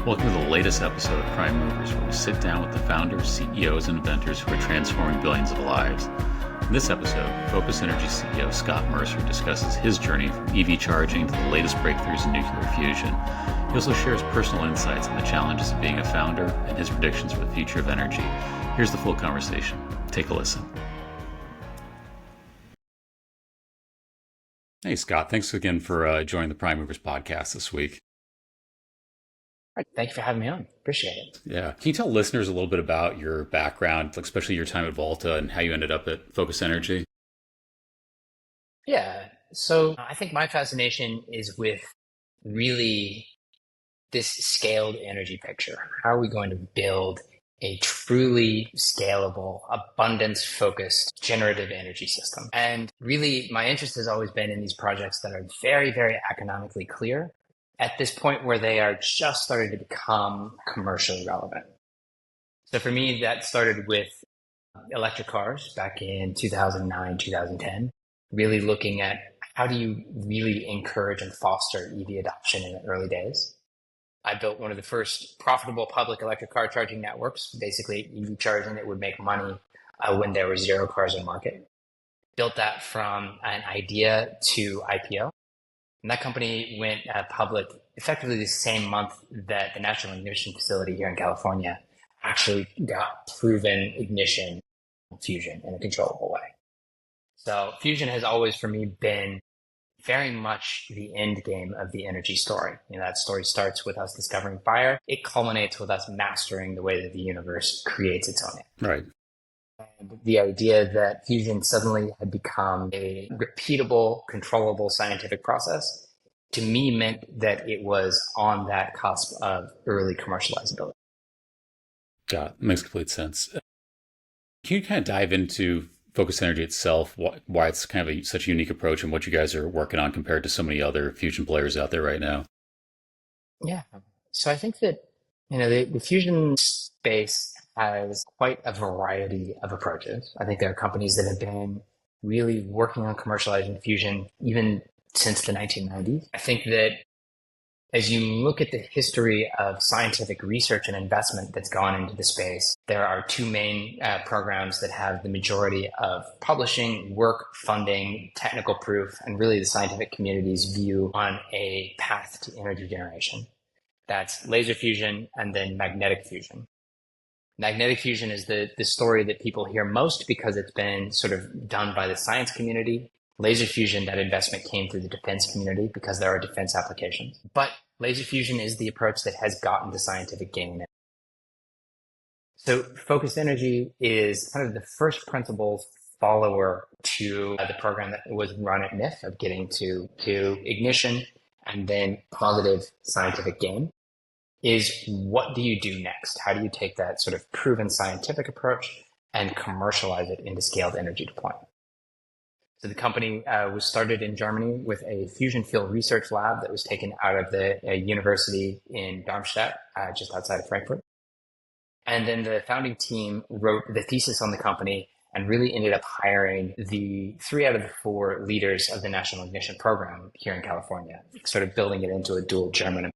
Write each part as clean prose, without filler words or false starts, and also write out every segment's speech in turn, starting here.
Welcome to the latest episode of Prime Rovers, where we sit down with the founders, CEOs, and inventors who are transforming billions of lives. In this episode, Focus Energy CEO Scott Mercer discusses his journey from EV charging to the latest breakthroughs in nuclear fusion. He also shares personal insights on the challenges of being a founder and his predictions for the future of energy. Here's the full conversation. Take a listen. Hey, Scott. Thanks again for joining the Prime Movers podcast this week. Thank you for having me on. Appreciate it. Yeah. Can you tell listeners a little bit about your background, especially your time at Volta and how you ended up at Focus Energy? Yeah. So I think my fascination is with really this scaled energy picture. How are we going to build a truly scalable, abundance-focused generative energy system? And really, my interest has always been in these projects that are very, very economically clear at this point where they are just starting to become commercially relevant. So for me, that started with electric cars back in 2009, 2010, really looking at how do you really encourage and foster EV adoption in the early days. I built one of the first profitable public electric car charging networks, basically EV charging that would make money when there were zero cars in market. Built that from an idea to IPO. And that company went public effectively the same month that the National Ignition Facility here in California actually got proven ignition fusion in a controllable way. So fusion has always, for me, been very much the end game of the energy story. That story starts with us discovering fire. It culminates with us mastering the way that the universe creates its own energy. Right. And the idea that fusion suddenly had become a repeatable, controllable scientific process, to me, meant that it was on that cusp of early commercializability. Yeah, it makes complete sense. Can you kind of dive into Focus Energy itself, why it's kind of such a unique approach and what you guys are working on compared to so many other fusion players out there right now? Yeah. So I think that, the fusion space has quite a variety of approaches. I think there are companies that have been really working on commercializing fusion even since the 1990s. I think that as you look at the history of scientific research and investment that's gone into the space, there are two main programs that have the majority of publishing, work, funding, technical proof, and really the scientific community's view on a path to energy generation. That's laser fusion and then magnetic fusion. Magnetic fusion is the story that people hear most because it's been sort of done by the science community. Laser fusion, that investment came through the defense community because there are defense applications. But laser fusion is the approach that has gotten the scientific gain. So Focus Energy is kind of the first principles follower to the program that was run at NIF of getting to ignition and then positive scientific gain. Is what do you do next? How do you take that sort of proven scientific approach and commercialize it into scaled energy deployment? So the company was started in Germany with a fusion fuel research lab that was taken out of the university in Darmstadt, just outside of Frankfurt. And then the founding team wrote the thesis on the company and really ended up hiring the 3 out of the 4 leaders of the National Ignition program here in California, sort of building it into a dual German.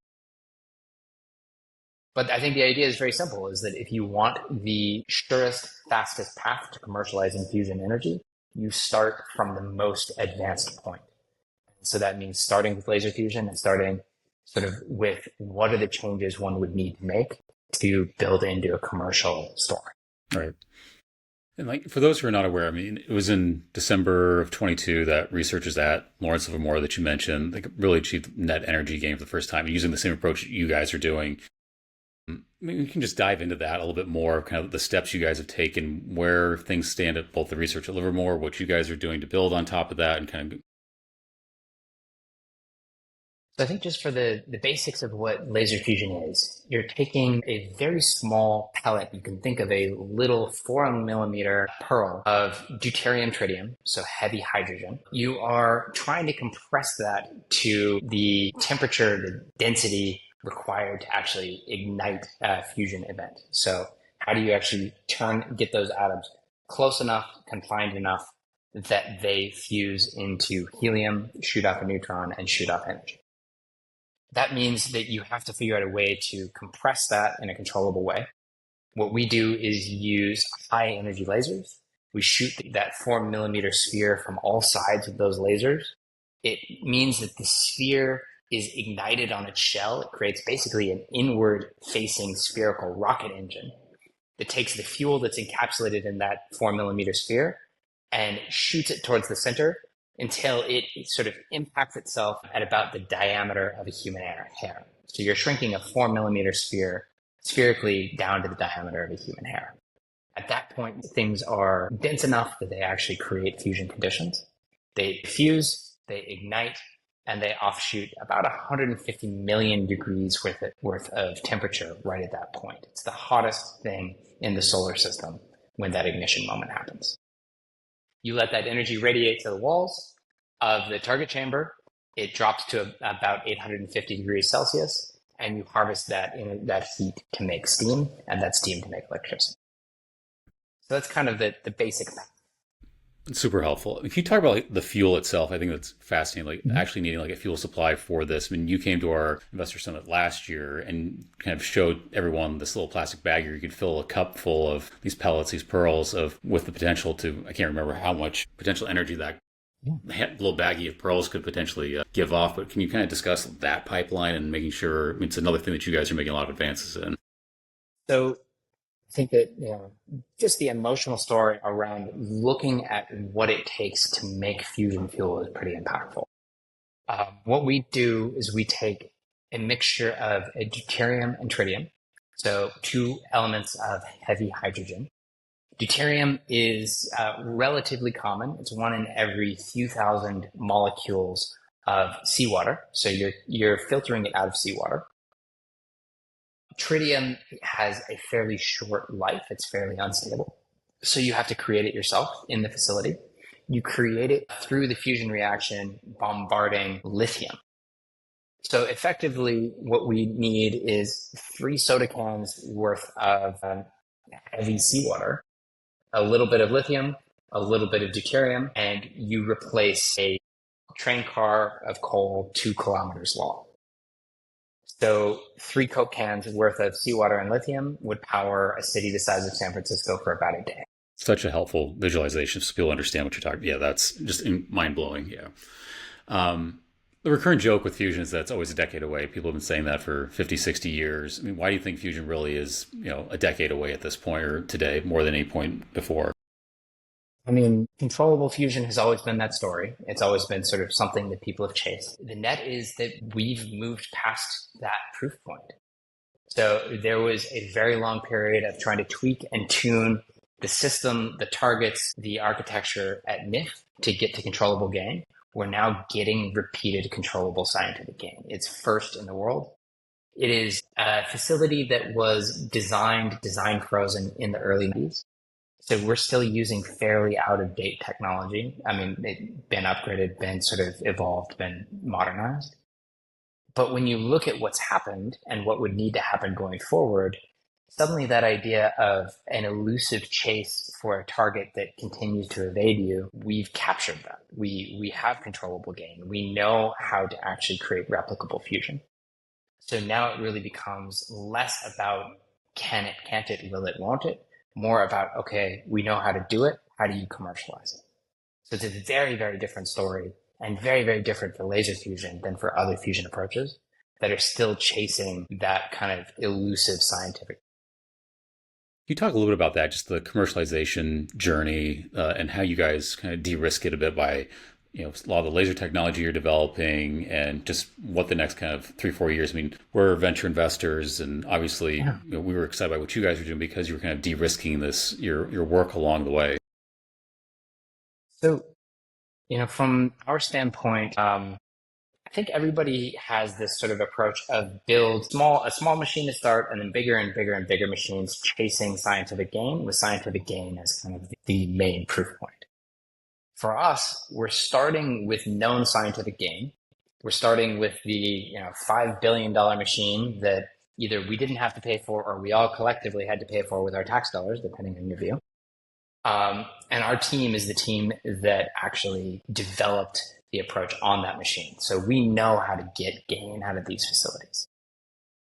But I think the idea is very simple, is that if you want the surest, fastest path to commercializing fusion energy, you start from the most advanced point. So that means starting with laser fusion and starting sort of with what are the changes one would need to make to build into a commercial story. Right. And for those who are not aware, it was in December of 22 that researchers at Lawrence Livermore that you mentioned, they really achieved net energy gain for the first time using the same approach you guys are doing. Maybe we can just dive into that a little bit more, kind of the steps you guys have taken, where things stand at both the research at Livermore, what you guys are doing to build on top of that, and kind of. So I think just for the basics of what laser fusion is, you're taking a very small pellet. You can think of a little 4 millimeter pearl of deuterium tritium, so heavy hydrogen. You are trying to compress that to the temperature, the density required to actually ignite a fusion event. So how do you actually get those atoms close enough, confined enough that they fuse into helium, shoot off a neutron, and shoot off energy? That means that you have to figure out a way to compress that in a controllable way. What we do is use high energy lasers. We shoot that 4 millimeter sphere from all sides of those lasers. It means that the sphere is ignited on its shell. It creates basically an inward facing spherical rocket engine that takes the fuel that's encapsulated in that 4 millimeter sphere and shoots it towards the center until it sort of impacts itself at about the diameter of a human hair. So you're shrinking a 4 millimeter sphere spherically down to the diameter of a human hair. At that point, things are dense enough that they actually create fusion conditions. They fuse, they ignite, and they offshoot about 150 million degrees worth of temperature right at that point. It's the hottest thing in the solar system when that ignition moment happens. You let that energy radiate to the walls of the target chamber. It drops to about 850 degrees Celsius, and you harvest that heat to make steam, and that steam to make electricity. So that's kind of the basic thing. Super helpful. If you talk about like the fuel itself, I think that's fascinating. Like actually needing like a fuel supply for this. I mean, you came to our investor summit last year and kind of showed everyone this little plastic bag here. You could fill a cup full of these pellets, these pearls, with the potential to, I can't remember how much potential energy that little baggie of pearls could potentially give off. But can you kind of discuss that pipeline and making sure? I mean, it's another thing that you guys are making a lot of advances in. So I think that just the emotional story around looking at what it takes to make fusion fuel is pretty impactful. What we do is we take a mixture of a deuterium and tritium, so two elements of heavy hydrogen. Deuterium is relatively common. It's one in every few thousand molecules of seawater, so you're filtering it out of seawater. Tritium has a fairly short life. It's fairly unstable. So you have to create it yourself in the facility. You create it through the fusion reaction, bombarding lithium. So effectively, what we need is 3 soda cans worth of heavy seawater, a little bit of lithium, a little bit of deuterium, and you replace a train car of coal 2 kilometers long. So 3 Coke cans worth of seawater and lithium would power a city the size of San Francisco for about a day. Such a helpful visualization so people understand what you're talking about. Yeah, that's just mind-blowing. Yeah. The recurrent joke with fusion is that it's always a decade away. People have been saying that for 50, 60 years. I mean, why do you think fusion really is, a decade away at this point or today more than any point before? I mean, controllable fusion has always been that story. It's always been sort of something that people have chased. The net is that we've moved past that proof point. So there was a very long period of trying to tweak and tune the system, the targets, the architecture at NIF to get to controllable gain. We're now getting repeated controllable scientific gain. It's first in the world. It is a facility that was design frozen in the early 90s. So we're still using fairly out-of-date technology. I mean, it's been upgraded, been sort of evolved, been modernized. But when you look at what's happened and what would need to happen going forward, suddenly that idea of an elusive chase for a target that continues to evade you, we've captured that. We have controllable gain. We know how to actually create replicable fusion. So now it really becomes less about can it, can't it, will it, won't it? More about, okay, we know how to do it. How do you commercialize it? So it's a very, very different story and very, very different for laser fusion than for other fusion approaches that are still chasing that kind of elusive scientific. Can you talk a little bit about that, just the commercialization journey and how you guys kind of de-risk it a bit by, a lot of the laser technology you're developing and just what the next kind of 3-4 years. I mean, we're venture investors and obviously we were excited by what you guys were doing because you were kind of de-risking this, your work along the way. So, from our standpoint, I think everybody has this sort of approach of build a small machine to start and then bigger and bigger and bigger machines chasing scientific gain with scientific gain as kind of the main proof point. For us, we're starting with known scientific gain. We're starting with the $5 billion machine that either we didn't have to pay for or we all collectively had to pay for with our tax dollars, depending on your view. And our team is the team that actually developed the approach on that machine. So we know how to get gain out of these facilities.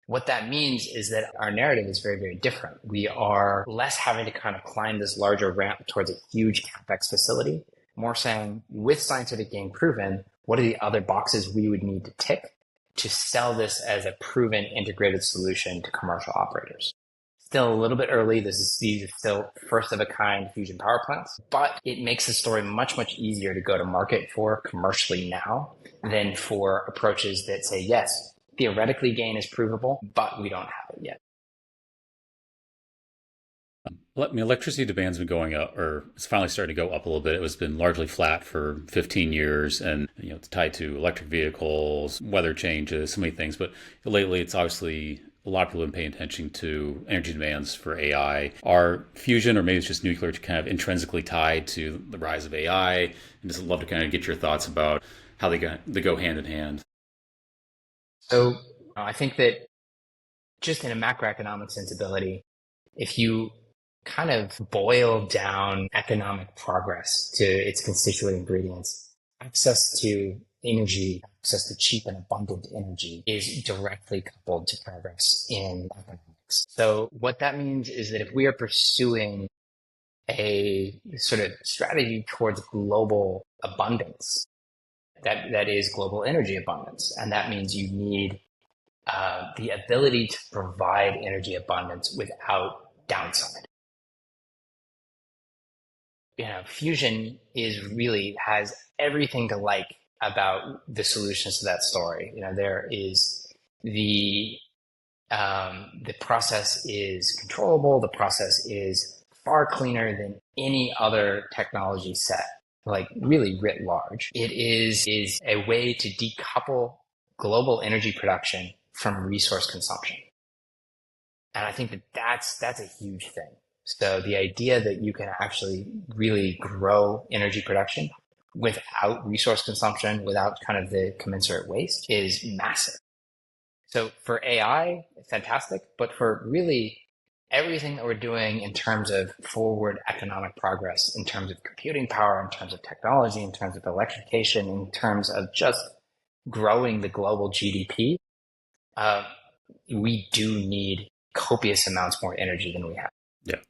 What that means is that our narrative is very, very different. We are less having to kind of climb this larger ramp towards a huge CapEx facility, more saying, with scientific gain proven, what are the other boxes we would need to tick to sell this as a proven integrated solution to commercial operators? Still a little bit early. These are still first of a kind fusion power plants, but it makes the story much, much easier to go to market for commercially now than for approaches that say, yes, theoretically gain is provable, but we don't have it yet. Electricity demand's been going up, or it's finally starting to go up a little bit. It was been largely flat for 15 years, and it's tied to electric vehicles, weather changes, so many things. But lately, it's obviously a lot of people have been paying attention to energy demands for AI. Are fusion, or maybe it's just nuclear, kind of intrinsically tied to the rise of AI? And just love to kind of get your thoughts about how they go hand in hand. So I think that just in a macroeconomic sensibility, if you kind of boil down economic progress to its constituent ingredients, access to energy, access to cheap and abundant energy is directly coupled to progress in economics. So what that means is that if we are pursuing a sort of strategy towards global abundance, that is global energy abundance. And that means you need the ability to provide energy abundance without downside. Fusion has everything to like about the solutions to that story. There is the process is controllable. The process is far cleaner than any other technology set, like really writ large. It is a way to decouple global energy production from resource consumption. And I think that's a huge thing. So the idea that you can actually really grow energy production without resource consumption, without kind of the commensurate waste, is massive. So for AI, fantastic. But for really everything that we're doing in terms of forward economic progress, in terms of computing power, in terms of technology, in terms of electrification, in terms of just growing the global GDP, we do need copious amounts more energy than we have. Yeah.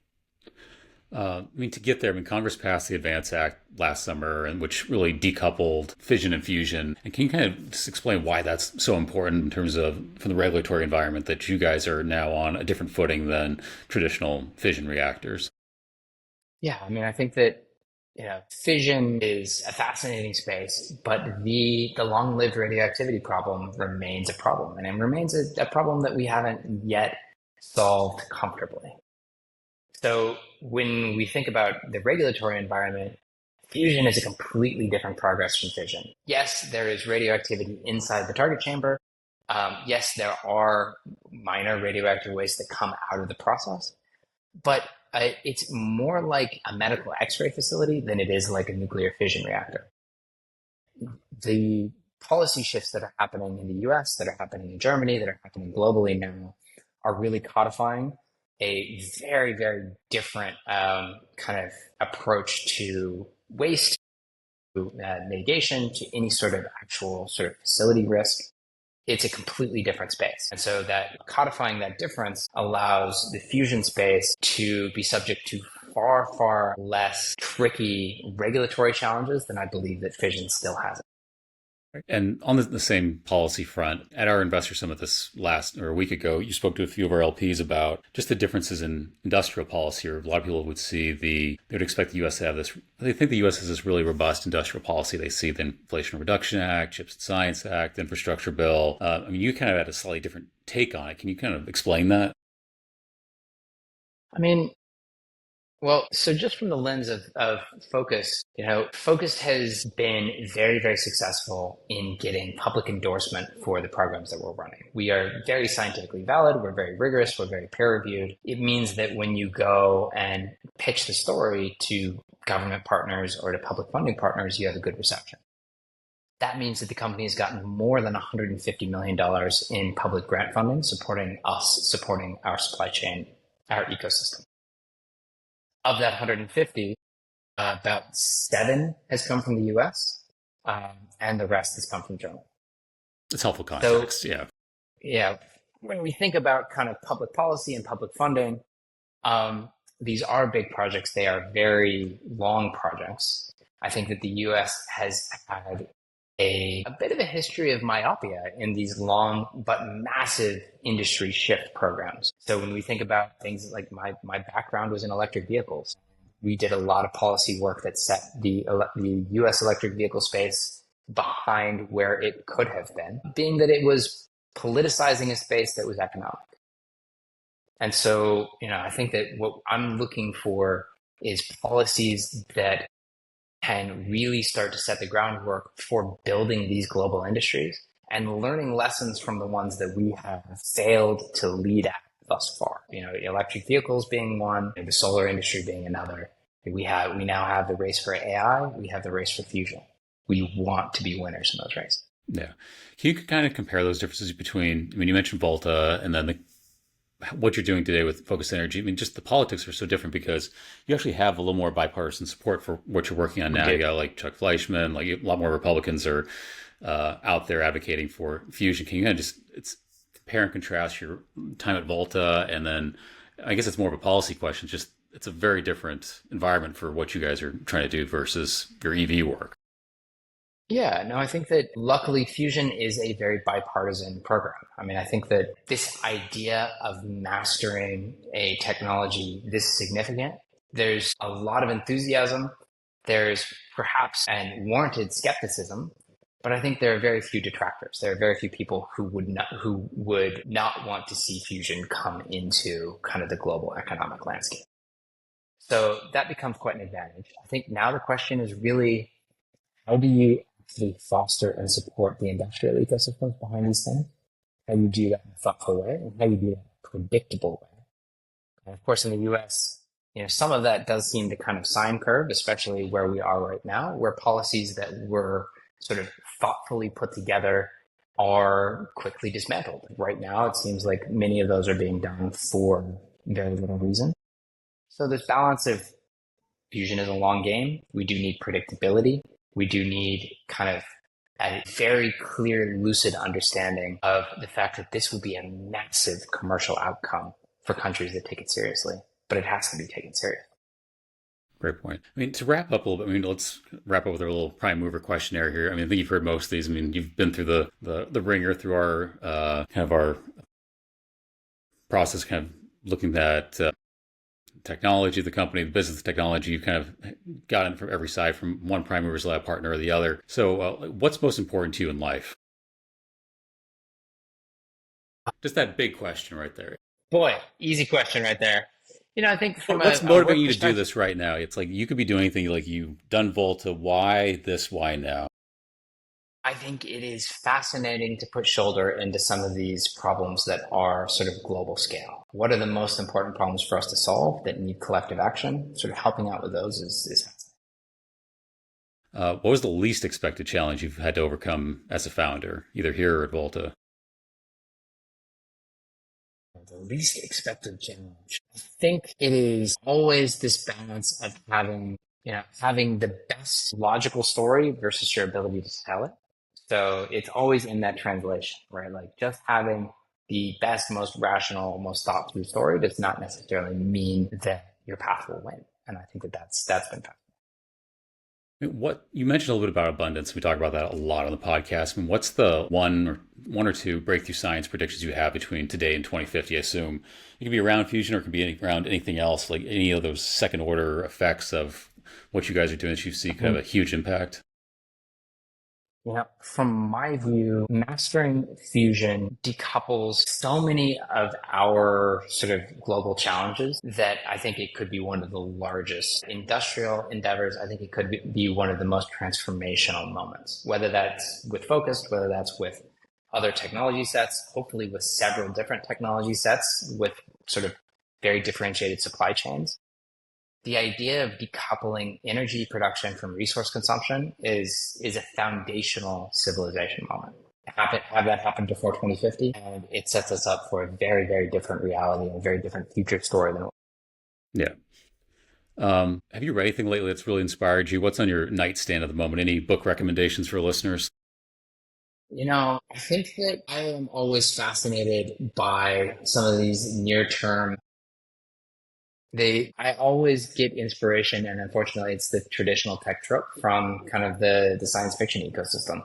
To get there, Congress passed the Advance Act last summer, and which really decoupled fission and fusion. And can you kind of just explain why that's so important in terms of, from the regulatory environment, that you guys are now on a different footing than traditional fission reactors? Yeah, I think that fission is a fascinating space, but the long-lived radioactivity problem remains a problem, and it remains a problem that we haven't yet solved comfortably. So when we think about the regulatory environment, fusion is a completely different progress from fission. Yes, there is radioactivity inside the target chamber. Yes, there are minor radioactive wastes that come out of the process, but it's more like a medical X-ray facility than it is like a nuclear fission reactor. The policy shifts that are happening in the US, that are happening in Germany, that are happening globally now are really codifying a very, very different kind of approach to waste, to mitigation, to any sort of actual sort of facility risk. It's a completely different space. And so that codifying that difference allows the fusion space to be subject to far, far less tricky regulatory challenges than I believe that fission still has. And on the same policy front, at our investor summit a week ago, you spoke to a few of our LPs about just the differences in industrial policy. Or a lot of people would see they would expect the U.S. to have this. They think the U.S. has this really robust industrial policy. They see the Inflation Reduction Act, Chips and Science Act, Infrastructure Bill. You kind of had a slightly different take on it. Can you kind of explain that? Well, so just from the lens of Focus, Focus has been very, very successful in getting public endorsement for the programs that we're running. We are very scientifically valid. We're very rigorous. We're very peer reviewed. It means that when you go and pitch the story to government partners or to public funding partners, you have a good reception. That means that the company has gotten more than $150 million in public grant funding, supporting us, supporting our supply chain, our ecosystem. Of that 150, about 7 has come from the US. and the rest has come from Germany. It's helpful So, context. Yeah. yeah, when we think about kind of public policy and public funding, um, these are big projects. They are very long projects. I think that the US has had a bit of a history of myopia in these long but massive industry shift programs. So when we think about things like my background was in electric vehicles, we did a lot of policy work that set the US electric vehicle space behind where it could have been, being that it was politicizing a space that was economic. And so, I think that what I'm looking for is policies that can really start to set the groundwork for building these global industries and learning lessons from the ones that we have failed to lead at thus far. Electric vehicles being one, the solar industry being another. We now have the race for AI. We have the race for fusion. We want to be winners in those races. Yeah. Can you kind of compare those differences between, you mentioned Volta and then what you're doing today with Focus Energy? Just the politics are so different because you actually have a little more bipartisan support for what you're working on now. You got like Chuck Fleischman, like a lot more Republicans are out there advocating for fusion. Can you kind of just compare and contrast your time at Volta, and then I guess it's more of a policy question. Just it's a very different environment for what you guys are trying to do versus your EV work. Yeah, no, I think that luckily fusion is a very bipartisan program. I think that this idea of mastering a technology this significant, there's a lot of enthusiasm. There's perhaps and warranted skepticism, but I think there are very few detractors. There are very few people who would not want to see fusion come into kind of the global economic landscape. So that becomes quite an advantage. I think now the question is really, how do you actually foster and support the industrial ecosystems behind these things? How you do that in a thoughtful way, and how you do that in a predictable way. And of course, in the US, some of that does seem to kind of sine curve, especially where we are right now, where policies that were sort of thoughtfully put together are quickly dismantled. Right now, it seems like many of those are being done for very little reason. So this balance of fusion is a long game. We do need predictability. We do need kind of a very clear, lucid understanding of the fact that this will be a massive commercial outcome for countries that take it seriously, but it has to be taken seriously. Great point. To wrap up a little bit, let's wrap up with our little prime mover questionnaire here. I think you've heard most of these. You've been through the ringer through our kind of our process, kind of looking at technology, the company, the business, the technology. You've kind of gotten from every side, from one Prime Movers Lab partner or the other. So what's most important to you in life? Just that big question right there. Boy, easy question right there. I think from what's motivating you to do this right now? It's like you could be doing anything. Like you've done Volta. Why this? Why now? I think it is fascinating to put shoulder into some of these problems that are sort of global scale. What are the most important problems for us to solve that need collective action? Sort of helping out with those is fascinating. What was the least expected challenge you've had to overcome as a founder, either here or at Volta? The least expected challenge. I think it is always this balance of having the best logical story versus your ability to tell it. So it's always in that translation, right? Like just having the best, most rational, most thought through story does not necessarily mean that your path will win. And I think that's been fascinating. What you mentioned a little bit about abundance. We talk about that a lot on the podcast. What's the one or two breakthrough science predictions you have between today and 2050? I assume it can be around fusion or it can be around anything else, like any of those second order effects of what you guys are doing that you see could have a huge impact. From my view, mastering fusion decouples so many of our sort of global challenges that I think it could be one of the largest industrial endeavors. I think it could be one of the most transformational moments, whether that's with Focus, whether that's with other technology sets, hopefully with several different technology sets with sort of very differentiated supply chains. The idea of decoupling energy production from resource consumption is a foundational civilization moment. Have that happen before 2050, and it sets us up for a very, very different reality and a very different future story than. Yeah. Have you read anything lately that's really inspired you? What's on your nightstand at the moment? Any book recommendations for listeners? I think that I am always fascinated by some of these near term. I always get inspiration, and unfortunately, it's the traditional tech trope from kind of the science fiction ecosystem.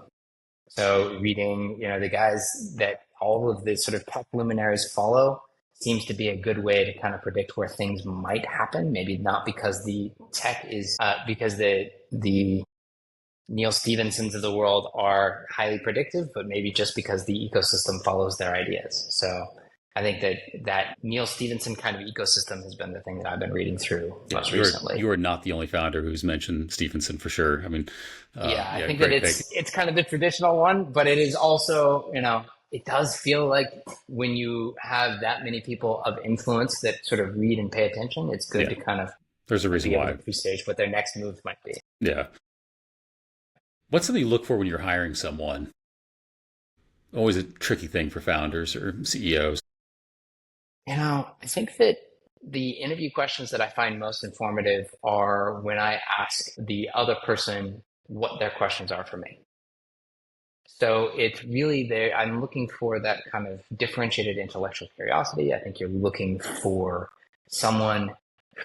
So reading, the guys that all of the sort of tech luminaries follow seems to be a good way to kind of predict where things might happen. Maybe not because the tech is, because the Neil Stephensons of the world are highly predictive, but maybe just because the ecosystem follows their ideas. So I think that Neil Stephenson kind of ecosystem has been the thing that I've been reading through most recently. You are not the only founder who's mentioned Stephenson for sure. I mean, I think that it's kind of the traditional one, but it is also, it does feel like when you have that many people of influence that sort of read and pay attention, it's good to kind of there's a reason why presage what their next move might be. Yeah. What's something you look for when you're hiring someone? Always a tricky thing for founders or CEOs. I think that the interview questions that I find most informative are when I ask the other person what their questions are for me. So it's really there. I'm looking for that kind of differentiated intellectual curiosity. I think you're looking for someone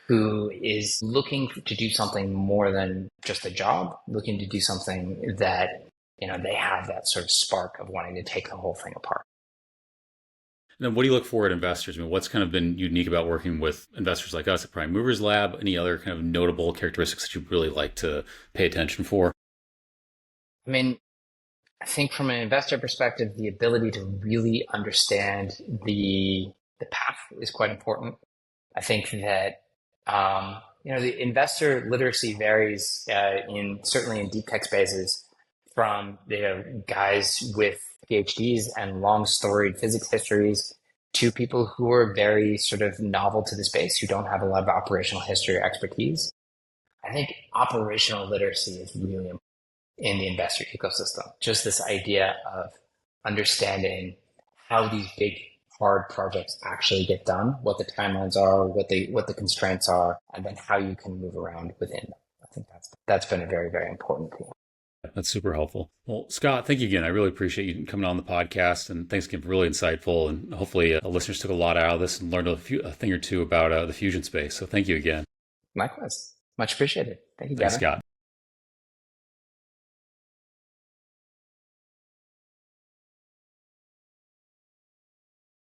who is looking to do something more than just a job, looking to do something that, they have that sort of spark of wanting to take the whole thing apart. And then what do you look for at investors? I mean, what's kind of been unique about working with investors like us at Prime Movers Lab? Any other kind of notable characteristics that you really like to pay attention for? I mean, I think from an investor perspective, the ability to really understand the path is quite important. I think that the investor literacy varies certainly in deep tech spaces from guys with PhDs and long storied physics histories to people who are very sort of novel to the space who don't have a lot of operational history or expertise. I think operational literacy is really important in the investor ecosystem. Just this idea of understanding how these big hard projects actually get done, what the timelines are, what the constraints are, and then how you can move around within them. I think that's been a very, very important thing. That's super helpful. Well, Scott, thank you again. I really appreciate you coming on the podcast, and thanks again for really insightful. And hopefully, listeners took a lot out of this and learned a thing or two about the fusion space. So, thank you again. Likewise, much appreciated. Thank you, Thanks, Gavin. Scott.